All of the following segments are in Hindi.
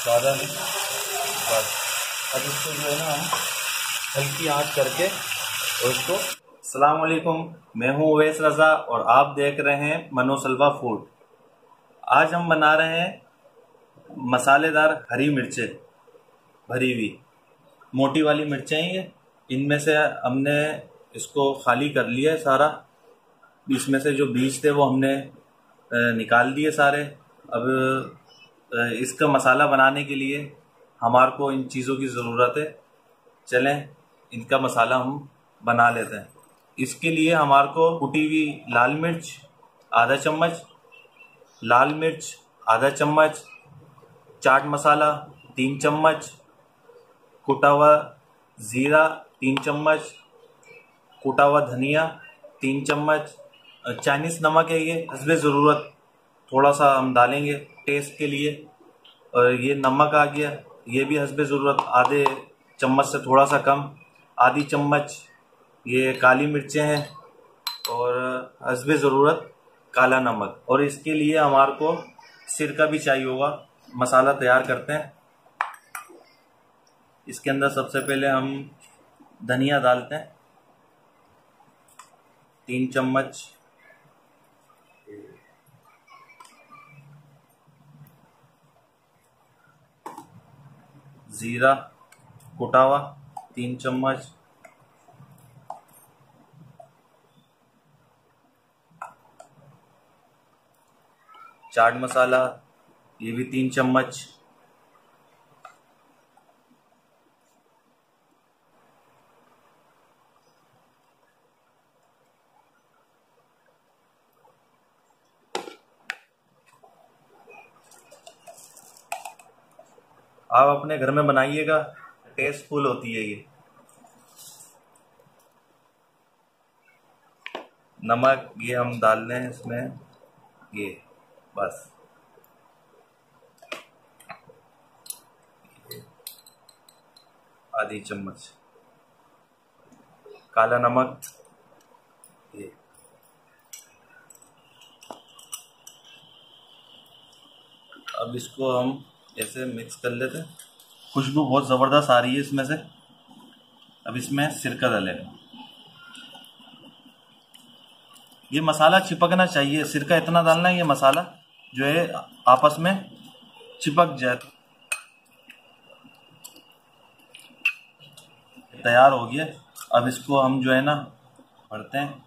ज़्यादा नहीं, बस। अब इसको जो है ना हम हल्की आंच करके और इसको। अस्सलाम वालेकुम, मैं हूँ उवैस रज़ा और आप देख रहे हैं मनोसल्वा फूड। आज हम बना रहे हैं मसालेदार हरी मिर्चें, भरी हुई मोटी वाली मिर्चें ये। इनमें से हमने इसको खाली कर लिया है सारा, इसमें से जो बीज थे वो हमने निकाल दिए सारे। अब इसका मसाला बनाने के लिए हमारे को इन चीज़ों की ज़रूरत है। चलें इनका मसाला हम बना लेते हैं। इसके लिए हमारे को कुटी हुई लाल मिर्च आधा चम्मच, लाल मिर्च आधा चम्मच, चाट मसाला 3 चम्मच, कुटा हुआ ज़ीरा 3 चम्मच, कुटा हुआ धनिया 3 चम्मच, चाइनीज़ नमक है ये हस्बे ज़रूरत, थोड़ा सा हम डालेंगे टेस्ट के लिए। और ये नमक आ गया, ये भी हस्बे ज़रूरत, आधे चम्मच से थोड़ा सा कम, आधी चम्मच ये काली मिर्चें हैं और हस्बे ज़रूरत काला नमक। और इसके लिए हमारे को सिरका भी चाहिए होगा। मसाला तैयार करते हैं। इसके अंदर सबसे पहले हम धनिया डालते हैं 3 चम्मच, ज़ीरा कुटा हुआ 3 चम्मच, चाट मसाला ये भी 3 चम्मच, आप अपने घर में बनाइएगा, टेस्टफुल होती है ये। नमक ये हम डाल रहे हैं इसमें, ये बस आधी चम्मच, काला नमक ये। अब इसको हम ऐसे मिक्स कर लेते हैं। खुशबू बहुत ज़बरदस्त आ रही है इसमें से। अब इसमें सिरका डालेंगे। ये मसाला चिपकना चाहिए, सिरका इतना डालना है ये मसाला जो है आपस में चिपक जाए। तैयार हो गया। अब इसको हम जो है ना भरते हैं।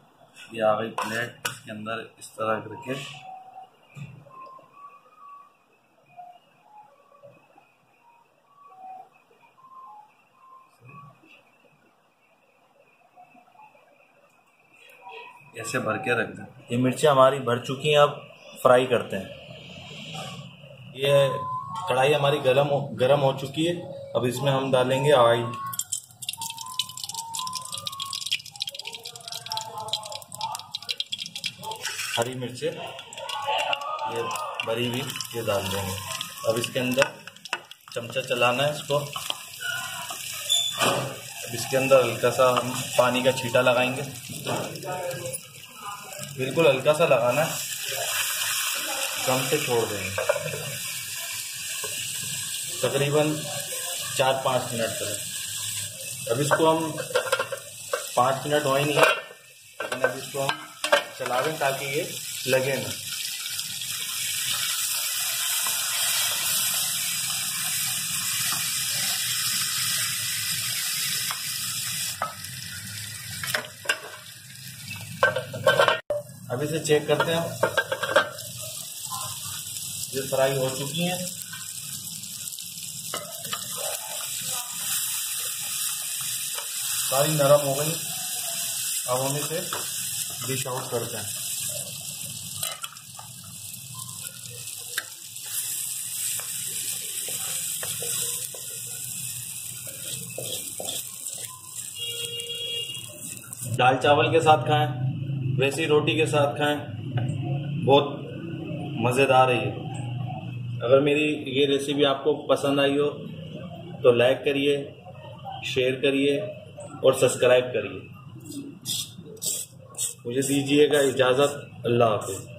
ये आ गई प्लेट, इसके अंदर इस तरह करके ऐसे भर के रख दें। ये मिर्चें हमारी भर चुकी हैं, अब फ्राई करते हैं। ये कढ़ाई हमारी गरम हो चुकी है। अब इसमें हम डालेंगे ऑयल। हरी मिर्चें ये भरी हुई ये डाल देंगे। अब इसके अंदर चमचा चलाना है इसको। अब इसके अंदर हल्का सा हम पानी का छींटा लगाएंगे, बिल्कुल हल्का सा लगाना है, कम से छोड़ देंगे तकरीबन 4-5 मिनट तक। अब इसको हम 5 मिनट हो ही नहीं, लेकिन अब इसको हम चला दें ताकि ये लगे ना। अब इसे चेक करते हैं। ये फ्राई हो चुकी हैं। सारी नरम हो गई। अब हम इसे डिश आउट करते हैं। दाल चावल के साथ खाएं, वैसी रोटी के साथ खाएं, बहुत मज़ेदार है ये। अगर मेरी ये रेसिपी आपको पसंद आई हो तो लाइक करिए, शेयर करिए और सब्सक्राइब करिए। मुझे दीजिएगा इजाज़त। अल्लाह हाफ़िज़।